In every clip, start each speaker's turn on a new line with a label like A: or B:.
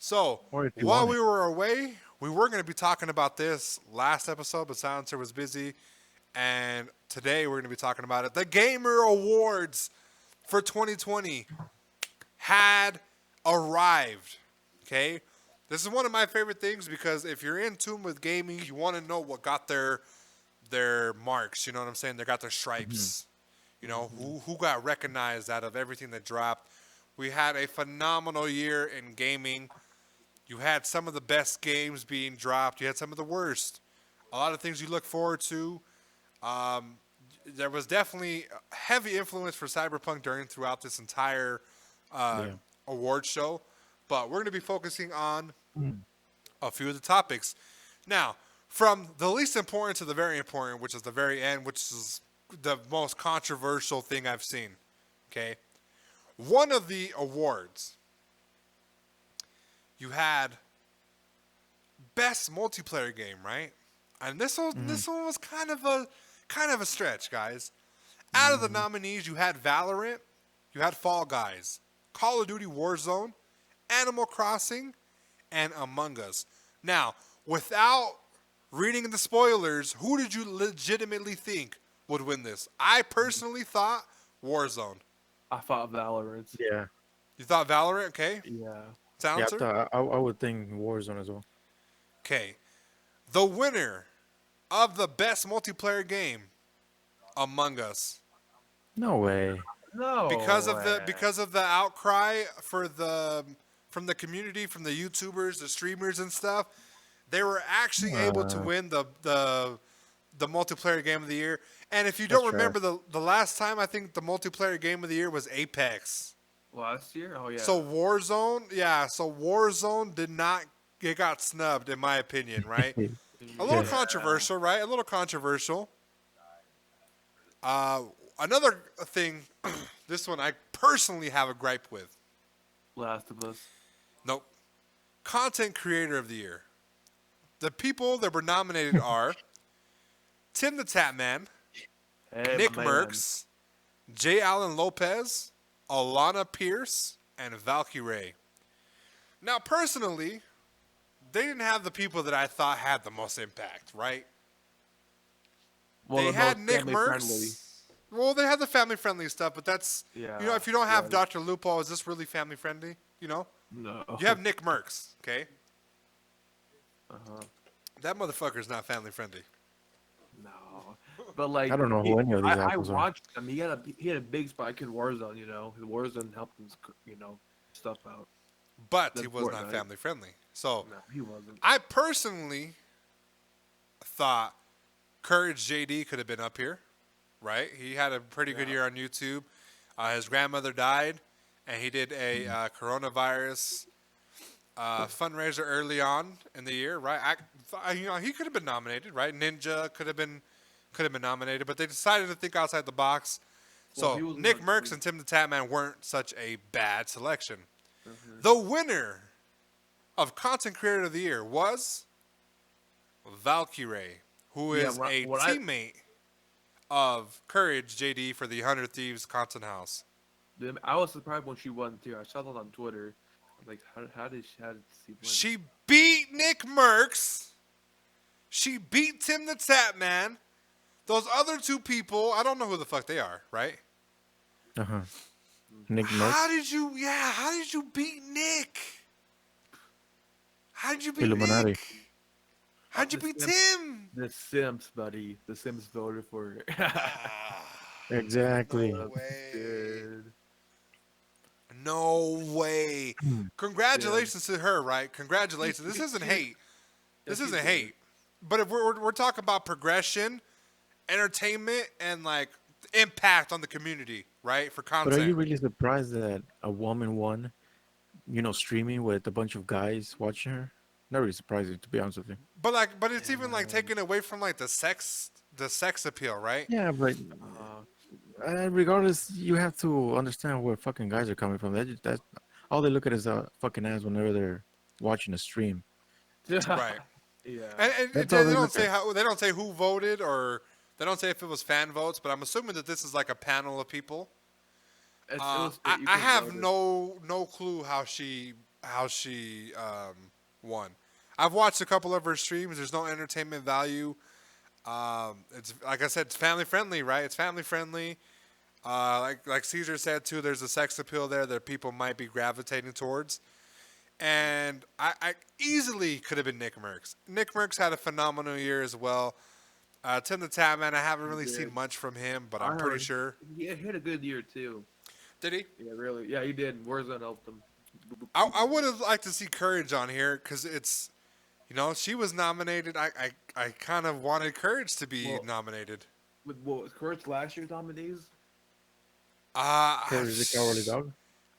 A: So
B: Or if you
A: while
B: want
A: we
B: it.
A: were away, we were going to be talking about this last episode, but Silencer was busy. And today we're going to be talking about it. The Gamer Awards for 2020 had arrived. Okay? This is one of my favorite things because if you're in tune with gaming, you want to know what got their marks. You know what I'm saying? They got their
B: Hmm.
A: stripes. You know, who got recognized out of everything that dropped. We had a phenomenal year in gaming. You had some of the best games being dropped. You had some of the worst. A lot of things you look forward to. Um, there was definitely a heavy influence for Cyberpunk during throughout this entire uh,
B: Yeah.
A: award show. But we're going to be focusing on
B: Mm.
A: a few of the topics. Now, from the least important to the very important, which is the very end, which is the most controversial thing I've seen. Okay, one of the awards you had best multiplayer game, right? And
B: Mm.
A: this one was kind of a stretch, guys. Out of the
B: Mm.
A: nominees, you had Valorant, you had Fall Guys, Call of Duty Warzone, Animal Crossing, and Among Us. Now, without reading the spoilers, who did you legitimately think would win this? I personally thought Warzone.
C: I thought Valorant.
B: Yeah.
A: You thought Valorant? Okay.
C: Yeah.
B: Yeah.
A: Silencer?
B: I would think Warzone as well.
A: Okay. The winner of the best multiplayer game, Among Us.
B: No way.
A: Because
C: No
A: of the
C: way.
A: because of the outcry for the from the community, from the YouTubers, the streamers and stuff, they were actually able to
B: Uh,
A: win the multiplayer game of the year. And if you
B: that's
A: don't
B: trash.
A: remember the last time I think the multiplayer game of the year was Apex.
C: Last year? Oh
A: So
C: yeah.
A: Warzone, yeah, so Warzone did not it got snubbed in my opinion, right? A little
B: Yeah.
C: Yeah.
A: controversial, right? A little controversial. Uh, Another thing, this one I personally have a gripe with.
C: Last of Us.
A: Nope. Content Creator of the Year. The people that were nominated are Tim the Tatman,
C: Hey,
A: Nick
C: my man.
A: Merckx, J. Allen Lopez, Alana Pierce, and Valkyrie. Now, personally, they didn't have the people that I thought had the most impact, right?
C: Well,
A: They
C: the
A: had
C: most
A: Nick
C: family friendly.
A: Merckx. Well, they had the family friendly stuff, but that's, you know,
C: Yeah.
A: if you don't have
C: Was.
A: Dr. Lupo, is this really family friendly? You know?
C: No.
A: You have Nick Merckx, okay?
C: Uh-huh.
A: That motherfucker's not family friendly.
C: No. But
B: I
C: like
B: don't know who any of these
C: I
B: apples are.
C: watched him. He had a big spike in Warzone, you know. The Warzone helped him stuff out.
A: But he
C: Then
A: was not
C: Fortnite.
A: family friendly. So
C: No, he wasn't.
A: I personally thought Courage JD could have been up here, right? He had a pretty good
C: Yeah.
A: year on YouTube. His grandmother died, and he did a
B: Mm.
A: coronavirus fundraiser early on in the year, right? You know, he could have been nominated, right? Ninja could have been nominated, but they decided to think outside the box.
C: Well,
A: So
C: he was
A: Nick
C: one.
A: Merckx and Tim the Tatman weren't such a bad selection.
C: Mhm.
A: The winner of Content Creator of the Year was Valkyrie, who
C: Yeah,
A: is a
C: what
A: teammate of Courage JD for the 100 Thieves Content House.
C: I was surprised when she won too. I saw that on Twitter. I'm like, how did she win?
A: She beat Nick Merckx. She beat Tim the Tatman. Those other two people, I don't know who the fuck they are, right?
B: Uh-huh. Nick
A: How
B: Merckx,
A: did you, yeah, how did you beat Nick? How did you beat
B: Illuminati.
A: Nick? How'd you
C: The
A: beat
C: Sims,
A: Tim?
C: the Sims, buddy. The Sims voted for her.
A: Ah,
B: Exactly.
A: no way.
C: Dude.
A: No way.
B: Mm.
C: Yeah.
A: Congratulations to her, right? Congratulations. This isn't
C: She,
A: hate.
C: yeah,
A: This
C: she's
A: isn't
C: good.
A: hate. But if we're talking about progression, entertainment, and like impact on the community, right? For
B: But are you
A: content.
B: really surprised that a woman won, streaming with a bunch of guys watching her? Not really surprising, to be honest with you.
A: But it's even like
C: And
A: taken away from like the sex appeal, right?
B: Yeah, but
C: uh,
B: regardless, you have to understand where fucking guys are coming from. That all they look at is a fucking ass whenever they're watching a stream.
A: Right.
C: yeah.
A: And
B: That's all
A: they
B: they
A: don't
B: look
A: say
B: at.
A: how they don't say who voted or they don't say if it was fan votes, but I'm assuming that this is like a panel of people.
C: It was
A: I
C: you
A: I
C: can
A: have
C: vote it.
A: no clue how she how she won. I've watched a couple of her streams. There's no entertainment value. It's like I said, it's family friendly, right? It's family friendly. Like Caesar said too, there's a sex appeal there that people might be gravitating towards. And I easily could have been Nick Merckx. Nick Merckx had a phenomenal year as well. Tim the Tap Man, I haven't really seen much from him, but I'm pretty sure.
C: He had a good year too.
A: Did he?
C: Yeah, really. Yeah, he did. Warzone helped him.
A: I would have liked to see Courage on here because it's, she was nominated. I kind of wanted Courage to be nominated.
C: With what, Courage last year's nominees?
B: Courage the Cowardly Dog.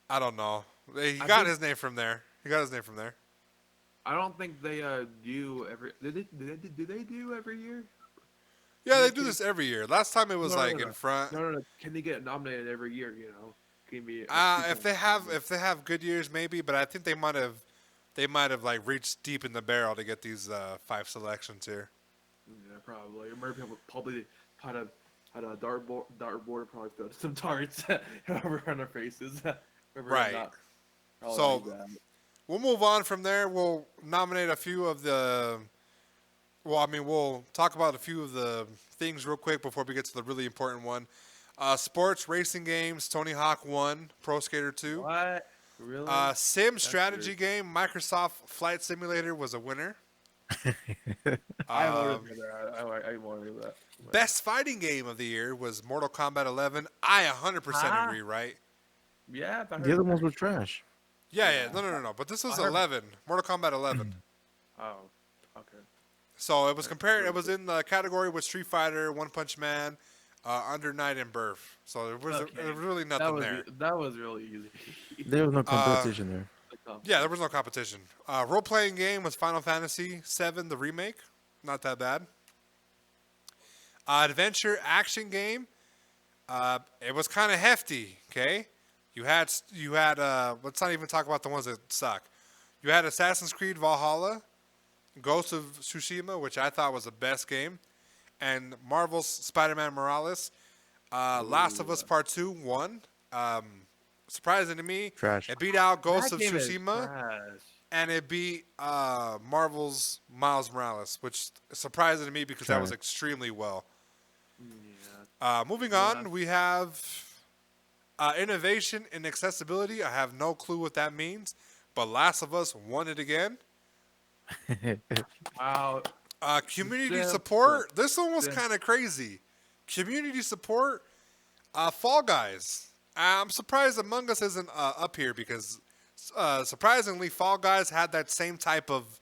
A: I don't know. He got his name from there.
C: I don't think they do every. Do they do every year?
A: Yeah, they do this every year. Last time it was in front.
C: No. Can they get nominated every year? You know, can be.
A: If they have good years, maybe. But I think they might have like reached deep in the barrel to get these 5 selections here.
C: Yeah, probably. Or maybe probably had a dartboard probably throw some darts over on their faces.
A: Right. So we'll move on from there. We'll nominate a few of the. Well, I mean, we'll talk about a few of the things real quick before we get to the really important one. Sports racing games. Tony Hawk won. Pro Skater 2.
C: What? Really?
A: Sim strategy game. Microsoft Flight Simulator was a winner.
C: I voted for that. I wanted that.
A: Best fighting game of the year was Mortal Kombat 11. I 100% agree, right?
C: Yeah.
B: The other ones were trash.
A: Yeah. No. But this was 11. Mortal Kombat 11.
C: Oh, okay.
A: So it was compared. It was in the category with Street Fighter, One Punch Man, Under Night, and Birth. So there was really nothing there.
C: That was really easy.
B: There was no competition there.
A: Yeah, there was no competition. Role-playing game was Final Fantasy VII, the remake. Not that bad. Adventure action game. It was kind of hefty. Okay, you had. Let's not even talk about the ones that suck. You had Assassin's Creed Valhalla, Ghost of Tsushima, which I thought was the best game, and Marvel's Spider-Man Morales. Last of Us Part 2 won. Surprising to me,
B: Trash.
A: it beat out Ghost
C: That
A: of
C: game is
A: Tsushima,
C: trash.
A: and it beat Marvel's Miles Morales, which is surprising to me because that was
B: Trash.
A: extremely well.
C: Yeah.
A: Moving on, we have innovation and accessibility. I have no clue what that means, but Last of Us won it again.
C: Wow.
A: Community
C: Damn.
A: support. This one was
C: Damn.
A: kind of crazy. Community support. Fall Guys. I'm surprised Among Us isn't up here because surprisingly, Fall Guys had that same type of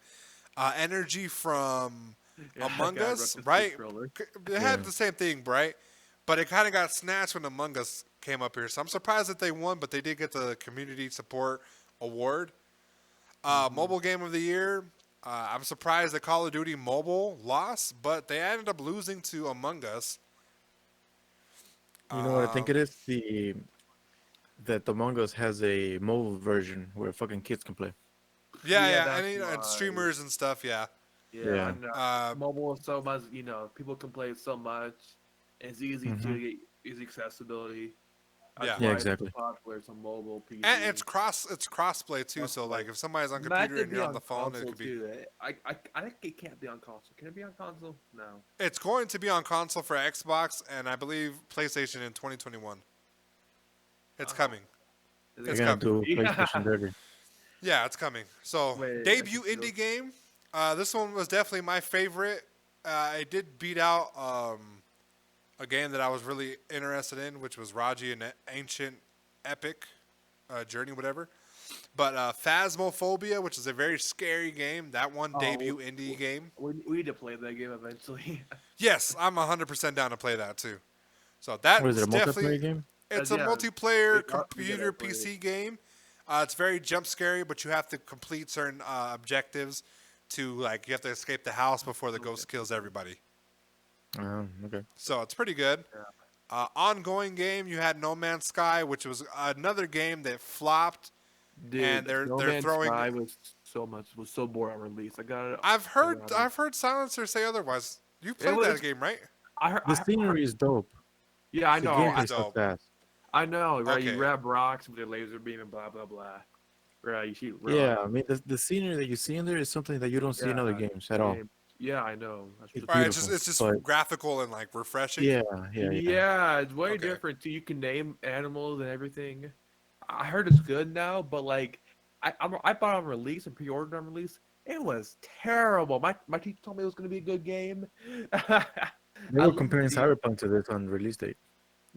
A: energy from Among
C: God,
A: Us,
C: Ruckus
A: right?
C: controller.
A: They had the same thing, right? But it kind of got snatched when Among Us came up here. So I'm surprised that they won, but they did get the Community Support Award. Mobile Game of the Year. I'm surprised that Call of Duty Mobile lost, but they ended up losing to Among Us.
B: You know what I think it is? That Among Us has a mobile version where fucking kids can play.
A: Yeah,
C: that's
A: and streamers and stuff, yeah.
B: Yeah.
C: I know. Mobile is so much, people can play it so much. It's easy to get easy accessibility.
A: Yeah.
B: Yeah, exactly.
C: It's popular. It's on mobile, PC.
A: And it's crossplay too, so like if somebody's on computer and you're on the phone, it could be.
C: I think it can't be on console. Can it be on console? No.
A: It's going to be on console for Xbox and I believe PlayStation in 2021. It's coming.
C: Is
B: They're
A: It's
B: gonna
A: coming.
B: do PlayStation Derby.
A: Yeah, it's coming. So
C: Wait,
A: debut
C: I think
A: indie game. This one was definitely my favorite. It did beat out a game that I was really interested in, which was Raji and Ancient Epic Journey, whatever. But Phasmophobia, which is a very scary game, that one debut indie game.
C: We need to play that game eventually.
A: Yes, I'm 100% down to play that too. So that
B: What is it, a
A: definitely
B: multiplayer game?
A: it's
C: Yeah.
A: a multiplayer
C: Yeah,
A: computer
C: play it.
A: PC game. It's very jump scary, but you have to complete certain objectives to like you have to escape the house before the ghost kills everybody.
B: Okay.
A: So it's pretty good. Ongoing game, you had No Man's Sky, which was another game that flopped.
C: Dude,
A: And they're
C: No Man's
A: throwing-
C: Sky was so boring on release. I got it.
A: I've heard Silencer say otherwise. You played
C: was-
A: that game, right?
C: I heard.
B: The scenery is dope.
C: Yeah, I
B: The
C: know.
B: gameplay
A: dope.
B: sucks ass.
C: I know, right?
A: Okay.
C: You grab rocks with your laser beam and blah blah blah. Right, you see
B: Yeah,
C: real.
B: I mean the scenery that you see in there is something that you don't see in
C: Yeah,
B: other games at all.
C: game. Yeah, I know. That's
B: It's
C: the
A: Right,
C: thing.
B: beautiful,
A: it's just
B: but
A: graphical and like refreshing.
B: yeah, yeah.
C: Yeah, it's way
A: Okay.
C: different too. You can name animals and everything. I heard it's good now, but like I bought it on release and pre-ordered on release. It was terrible. My teacher told me it was gonna be a good game.
B: They
C: I
B: were
C: love
B: comparing
C: the
B: Cyberpunk to this on release date.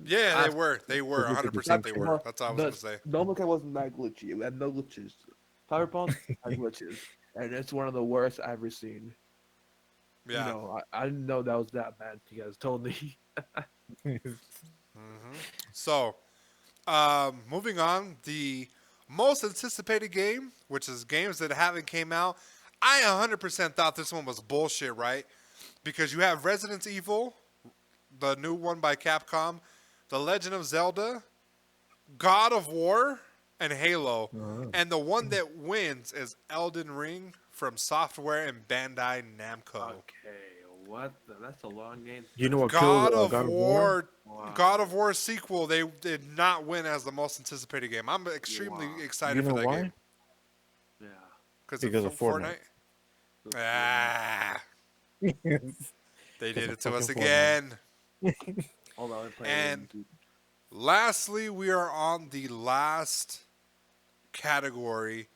A: Yeah,
C: I,
A: they were
B: Just look at the
A: 100% they
B: picture.
A: were. That's all I was gonna
C: the
A: say.
C: No Man's Sky wasn't that glitchy. It had no glitches. Cyberpunk had glitches, and it's one of the worst I've ever seen. You
A: Yeah.
C: know, I didn't know that was that bad. You guys told me.
A: So, moving on, the most anticipated game, which is games that haven't came out. I 100% thought this one was bullshit, right? Because you have Resident Evil, the new one by Capcom, The Legend of Zelda, God of War, and Halo.
B: Oh.
A: And the one that wins is Elden Ring from Software and Bandai Namco.
C: Okay, what? That's a long game.
B: You know what killed
A: God of
B: God of War?
A: War, God of
C: Wow.
A: War sequel, they did not win as the most anticipated game. I'm extremely
C: Wow.
B: You
A: excited for
B: know
A: that
B: why?
A: game
C: Yeah.
A: because of
B: Because of Fortnite.
A: Fortnite.
C: That's
A: Ah,
B: Because
A: they did
B: of
A: it to us
B: fucking Fortnite.
A: again.
C: Hold on, let me play a
A: And
C: game. Dude.
A: lastly, we are on the last category,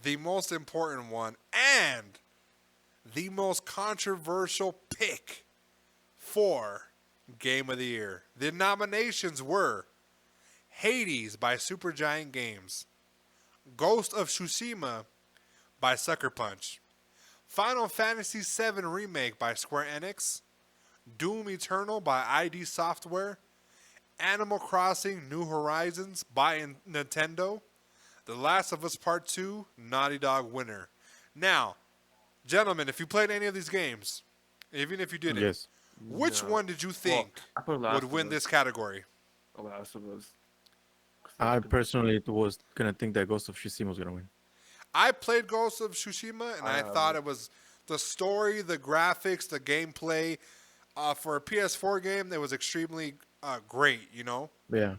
A: the most important one, and the most controversial pick for Game of the Year. The nominations were Hades by Supergiant Games, Ghost of Tsushima by Sucker Punch, Final Fantasy VII Remake by Square Enix, Doom Eternal by ID Software, Animal Crossing New Horizons by Nintendo, The Last of Us Part 2 Naughty Dog winner. Now, gentlemen, if you played any of these games, even if you didn't,
B: Yes.
A: which
C: No.
A: one did you
C: Well,
A: think
C: I put
A: would
C: Last of
A: win
C: Us.
A: this category?
C: Last of Us.
B: I personally was gonna think that Ghost of Tsushima was gonna win.
A: I played Ghost of Tsushima, and
C: I
A: I thought
C: haven't.
A: it was the story, the graphics, the gameplay. For a PS4 game, that was extremely great. You know,
B: Yeah.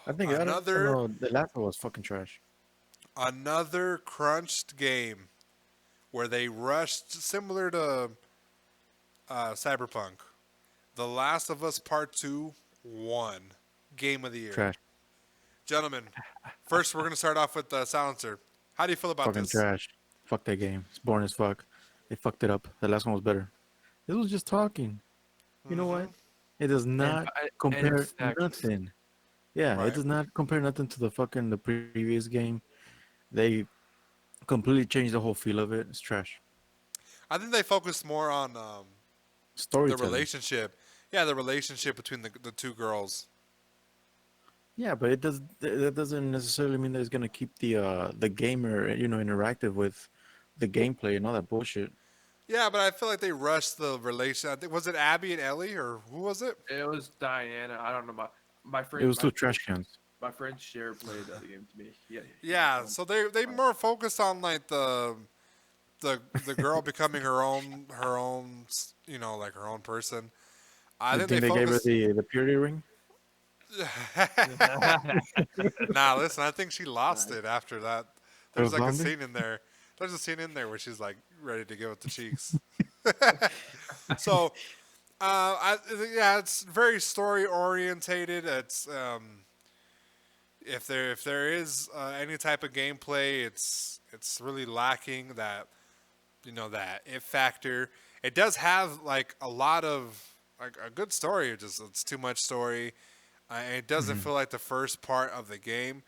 B: I think I don't
A: another
B: know. The last one was fucking trash.
A: another crunched game where they rushed, similar to Cyberpunk. The Last of Us Part 2 won Game of the Year.
B: Trash.
A: Gentlemen, first we're going to start off with the silencer. How do you feel about
B: Fucking
A: this?
B: trash. Fuck that game. It's boring as fuck. They fucked it up. The last one was better. This was just talking. You know what? It does
C: And
B: not
C: and
B: compare
C: it's next.
B: nothing. Yeah, it
A: Right.
B: does not compare nothing to the previous game. They completely changed the whole feel of it. It's trash.
A: I think they focused more on the
B: Storytelling.
A: relationship. Yeah, the relationship between the two girls.
B: Yeah, but that doesn't necessarily mean that it's gonna keep the gamer interactive with the gameplay and all that bullshit.
A: Yeah, but I feel like they rushed the relation. I think was it Abby and Ellie or who was it?
C: It was Diana. I don't know. My
B: It
C: friend,
B: was two trash cans.
C: my friend Cher played the game to me. Yeah,
A: Yeah, so they more focused on like the girl becoming her own like her own person. I
B: You
A: think they
B: think they gave her
A: focused.
B: the purity ring?
A: Nah, listen, I think she lost
C: Nice.
A: it after that.
B: Her
A: There's like a
B: zombie?
A: scene in there. There's a scene in there where she's like ready to give it the cheeks. So, yeah, it's very story orientated. It's if there is any type of gameplay, it's really lacking that it factor. It does have like a lot of like a good story. It's too much story. And it doesn't
B: Mhm.
A: feel like the first part of the game.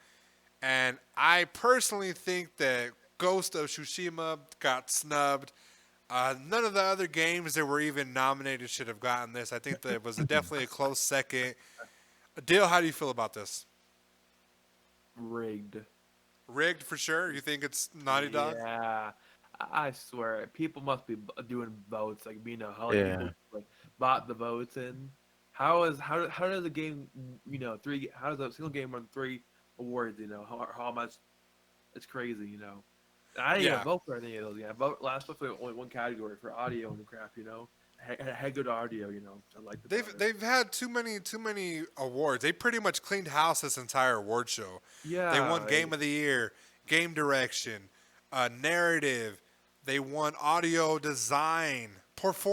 A: And I personally think that Ghost of Tsushima got snubbed. None of the other games that were even nominated should have gotten this. I think that it was definitely a close second. Dill, how do you feel about this?
C: Rigged.
A: Rigged for sure. You think it's Naughty Dog?
C: Yeah, I swear, people must be doing votes. Like, how many
B: Yeah.
C: people like bought the votes in? How does a game, how does a single game win three awards? How much? It's crazy. I didn't even
A: Yeah.
C: vote for any of those. Yeah, I vote last vote for only one category for audio and crap. had good audio. You know, I liked
A: They've
C: about it.
A: they've had too many awards. They pretty much cleaned house this entire award show. They won
C: Yeah,
A: Game of the Year, Game Direction, Narrative. They won Audio Design,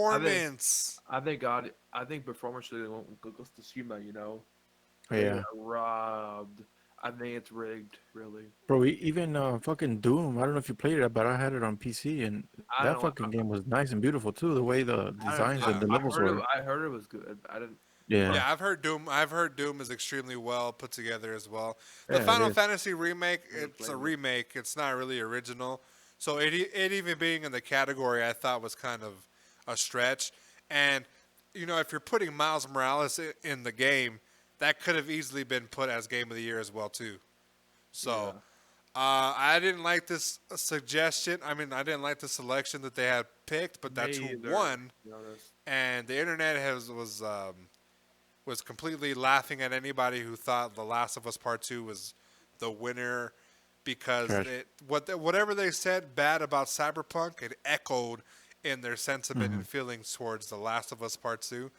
C: I think
A: Performance.
C: I think performance really goes to Shima. You know, they got
B: Yeah,
C: robbed. I think it's rigged. Really,
B: bro. Even fucking Doom. I don't know if you played it, but I had it on PC, and
C: I
B: that
C: don't.
B: fucking game was nice and beautiful too. The way the
C: I don't
B: designs
C: know.
B: and the levels were.
C: I heard it was good. I didn't. But
B: Yeah,
A: Yeah, I've heard Doom. I've heard Doom is extremely well put together as well. The
B: yeah, it
A: Final
B: is.
A: Fantasy remake,
C: I never
A: it's a
C: played it.
A: remake. It's not really original. So it even being in the category, I thought was kind of a stretch. And if you're putting Miles Morales in the game, that could have easily been put as Game of the Year as well too. So
C: Yeah,
A: I didn't like this suggestion. I mean, I didn't like the selection that they had picked, but that's
C: me
A: who
C: either.
A: won.
C: To be honest.
A: And the internet was completely laughing at anybody who thought The Last of Us Part Two was the winner because
B: Trash.
A: whatever they said bad about Cyberpunk, it echoed in their sentiment
B: Hmm.
A: and feelings towards The Last of Us Part Two.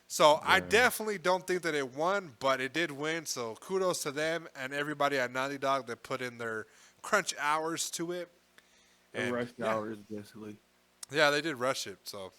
A: So I
B: Yeah.
A: definitely don't think that it won, but it did win. So kudos to them and everybody at Naughty Dog that put in their crunch hours to it.
C: The
A: And
C: rush
A: yeah,
C: hours basically.
A: yeah, they did rush it. So